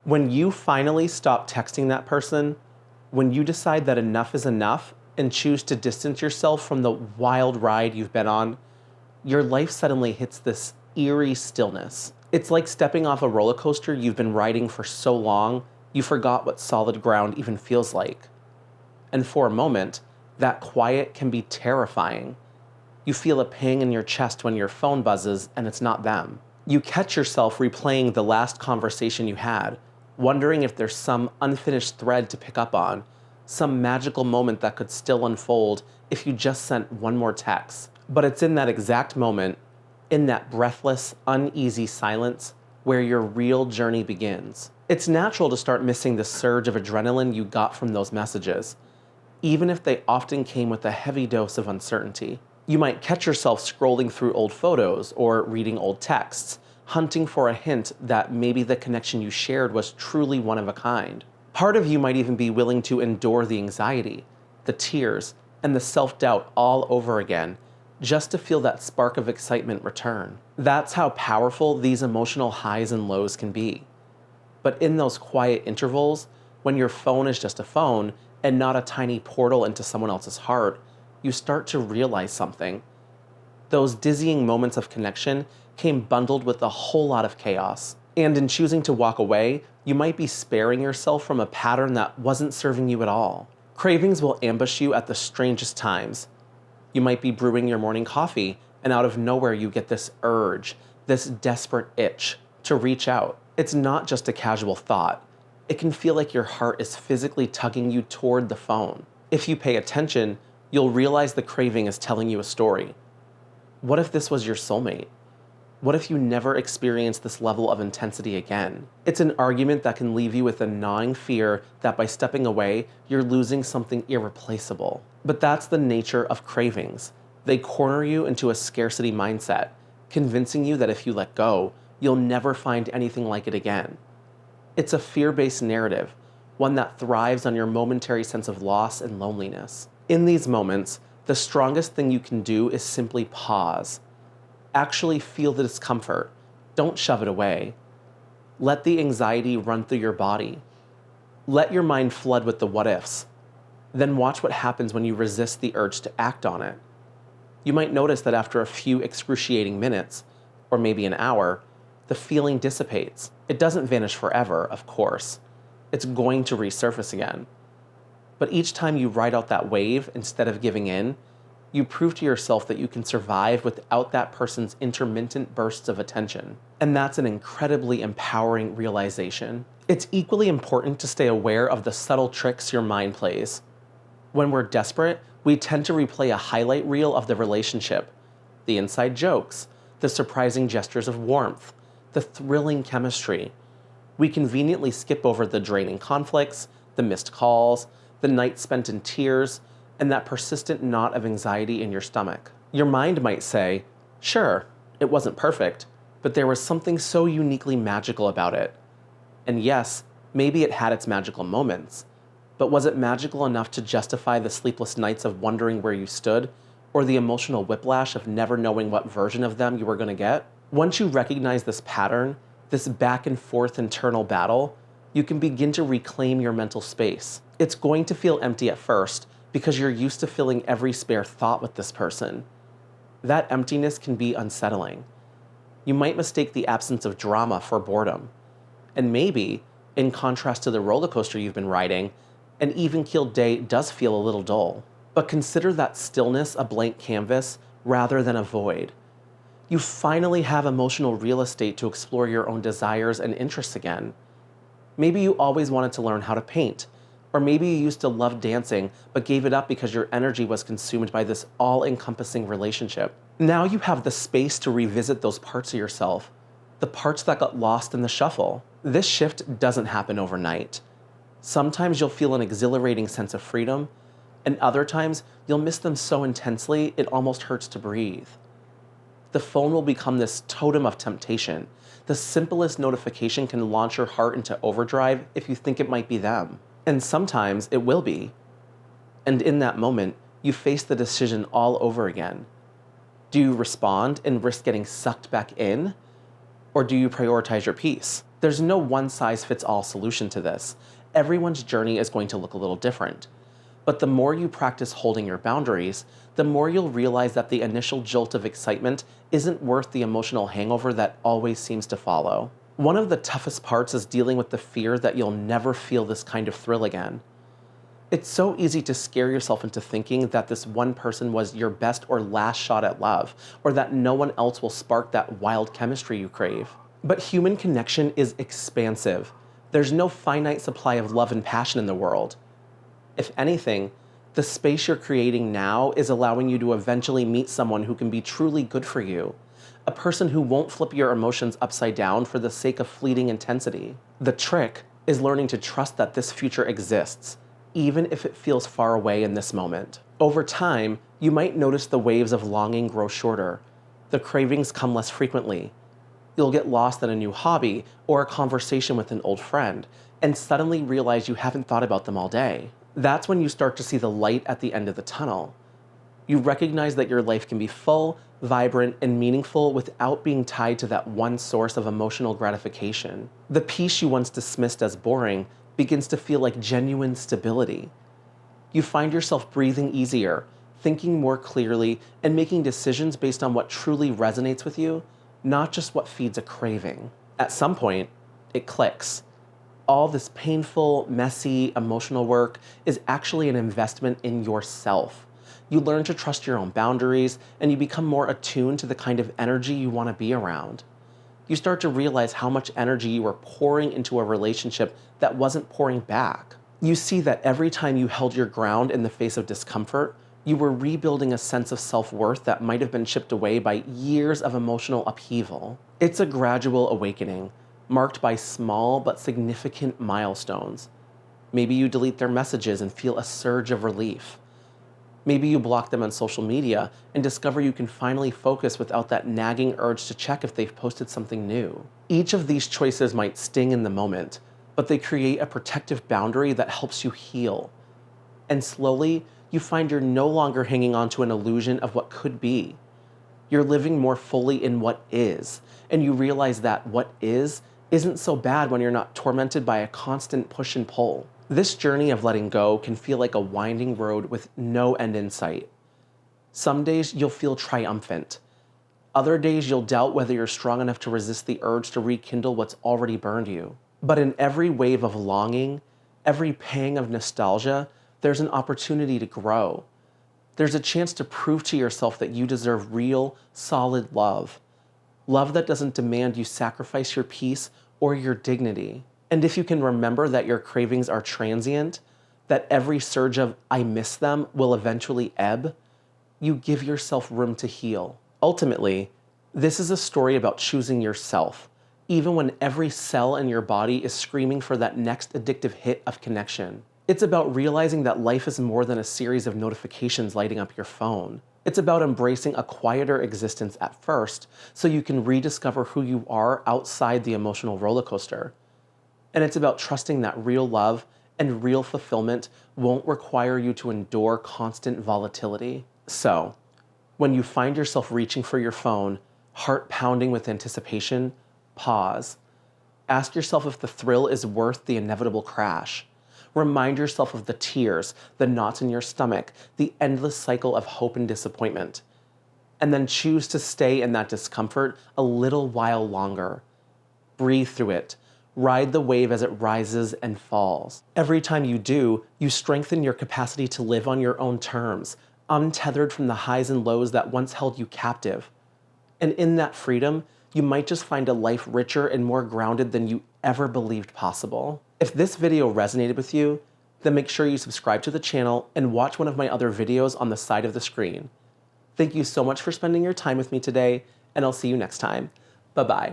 When you finally stop texting that person, when you decide that enough is enough and choose to distance yourself from the wild ride you've been on, your life suddenly hits this eerie stillness. It's like stepping off a roller coaster you've been riding for so long, you forgot what solid ground even feels like. And for a moment, that quiet can be terrifying. You feel a ping in your chest when your phone buzzes and it's not them. You catch yourself replaying the last conversation you had, wondering if there's some unfinished thread to pick up on, some magical moment that could still unfold if you just sent one more text. But it's in that exact moment, in that breathless, uneasy silence, where your real journey begins. It's natural to start missing the surge of adrenaline you got from those messages, even if they often came with a heavy dose of uncertainty. You might catch yourself scrolling through old photos or reading old texts, hunting for a hint that maybe the connection you shared was truly one of a kind. Part of you might even be willing to endure the anxiety, the tears, and the self-doubt all over again, just to feel that spark of excitement return. That's how powerful these emotional highs and lows can be. But in those quiet intervals, when your phone is just a phone and not a tiny portal into someone else's heart, you start to realize something. Those dizzying moments of connection came bundled with a whole lot of chaos. And in choosing to walk away, you might be sparing yourself from a pattern that wasn't serving you at all. Cravings will ambush you at the strangest times. You might be brewing your morning coffee, and out of nowhere you get this urge, this desperate itch to reach out. It's not just a casual thought. It can feel like your heart is physically tugging you toward the phone. If you pay attention, you'll realize the craving is telling you a story. What if this was your soulmate? What if you never experienced this level of intensity again? It's an argument that can leave you with a gnawing fear that by stepping away, you're losing something irreplaceable. But that's the nature of cravings. They corner you into a scarcity mindset, convincing you that if you let go, you'll never find anything like it again. It's a fear-based narrative, one that thrives on your momentary sense of loss and loneliness. In these moments, the strongest thing you can do is simply pause. Actually feel the discomfort. Don't shove it away. Let the anxiety run through your body. Let your mind flood with the what-ifs. Then watch what happens when you resist the urge to act on it. You might notice that after a few excruciating minutes, or maybe an hour, the feeling dissipates. It doesn't vanish forever, of course. It's going to resurface again. But each time you ride out that wave instead of giving in, you prove to yourself that you can survive without that person's intermittent bursts of attention. And that's an incredibly empowering realization. It's equally important to stay aware of the subtle tricks your mind plays. When we're desperate, we tend to replay a highlight reel of the relationship, the inside jokes, the surprising gestures of warmth, the thrilling chemistry. We conveniently skip over the draining conflicts, the missed calls, the nights spent in tears, and that persistent knot of anxiety in your stomach. Your mind might say, sure, it wasn't perfect, but there was something so uniquely magical about it. And yes, maybe it had its magical moments, but was it magical enough to justify the sleepless nights of wondering where you stood, or the emotional whiplash of never knowing what version of them you were going to get? Once you recognize this pattern, this back and forth internal battle, you can begin to reclaim your mental space. It's going to feel empty at first, because you're used to filling every spare thought with this person. That emptiness can be unsettling. You might mistake the absence of drama for boredom. And maybe, in contrast to the roller coaster you've been riding, an even-keeled day does feel a little dull. But consider that stillness a blank canvas rather than a void. You finally have emotional real estate to explore your own desires and interests again. Maybe you always wanted to learn how to paint, or maybe you used to love dancing, but gave it up because your energy was consumed by this all-encompassing relationship. Now you have the space to revisit those parts of yourself, the parts that got lost in the shuffle. This shift doesn't happen overnight. Sometimes you'll feel an exhilarating sense of freedom, and other times you'll miss them so intensely it almost hurts to breathe. The phone will become this totem of temptation. The simplest notification can launch your heart into overdrive if you think it might be them. And sometimes it will be. And in that moment, you face the decision all over again. Do you respond and risk getting sucked back in? Or do you prioritize your peace? There's no one-size-fits-all solution to this. Everyone's journey is going to look a little different. But the more you practice holding your boundaries, the more you'll realize that the initial jolt of excitement isn't worth the emotional hangover that always seems to follow. One of the toughest parts is dealing with the fear that you'll never feel this kind of thrill again. It's so easy to scare yourself into thinking that this one person was your best or last shot at love, or that no one else will spark that wild chemistry you crave. But human connection is expansive. There's no finite supply of love and passion in the world. If anything, the space you're creating now is allowing you to eventually meet someone who can be truly good for you, a person who won't flip your emotions upside down for the sake of fleeting intensity. The trick is learning to trust that this future exists, even if it feels far away in this moment. Over time, you might notice the waves of longing grow shorter. The cravings come less frequently. You'll get lost in a new hobby or a conversation with an old friend, and suddenly realize you haven't thought about them all day. That's when you start to see the light at the end of the tunnel. You recognize that your life can be full, vibrant, and meaningful without being tied to that one source of emotional gratification. The peace you once dismissed as boring begins to feel like genuine stability. You find yourself breathing easier, thinking more clearly, and making decisions based on what truly resonates with you, not just what feeds a craving. At some point, it clicks. All this painful, messy, emotional work is actually an investment in yourself. You learn to trust your own boundaries, and you become more attuned to the kind of energy you want to be around. You start to realize how much energy you were pouring into a relationship that wasn't pouring back. You see that every time you held your ground in the face of discomfort, you were rebuilding a sense of self-worth that might have been chipped away by years of emotional upheaval. It's a gradual awakening, marked by small but significant milestones. Maybe you delete their messages and feel a surge of relief. Maybe you block them on social media and discover you can finally focus without that nagging urge to check if they've posted something new. Each of these choices might sting in the moment, but they create a protective boundary that helps you heal. And slowly, you find you're no longer hanging on to an illusion of what could be. You're living more fully in what is, and you realize that what is isn't so bad when you're not tormented by a constant push and pull. This journey of letting go can feel like a winding road with no end in sight. Some days you'll feel triumphant. Other days you'll doubt whether you're strong enough to resist the urge to rekindle what's already burned you. But in every wave of longing, every pang of nostalgia, there's an opportunity to grow. There's a chance to prove to yourself that you deserve real, solid love. Love that doesn't demand you sacrifice your peace or your dignity. And if you can remember that your cravings are transient, that every surge of "I miss them" will eventually ebb, you give yourself room to heal. Ultimately, this is a story about choosing yourself, even when every cell in your body is screaming for that next addictive hit of connection. It's about realizing that life is more than a series of notifications lighting up your phone. It's about embracing a quieter existence at first so you can rediscover who you are outside the emotional roller coaster. And it's about trusting that real love and real fulfillment won't require you to endure constant volatility. So, when you find yourself reaching for your phone, heart pounding with anticipation, pause. Ask yourself if the thrill is worth the inevitable crash. Remind yourself of the tears, the knots in your stomach, the endless cycle of hope and disappointment. And then choose to stay in that discomfort a little while longer. Breathe through it. Ride the wave as it rises and falls. Every time you do, you strengthen your capacity to live on your own terms, untethered from the highs and lows that once held you captive. And in that freedom, you might just find a life richer and more grounded than you ever believed possible. If this video resonated with you, then make sure you subscribe to the channel and watch one of my other videos on the side of the screen. Thank you so much for spending your time with me today, and I'll see you next time. Bye-bye.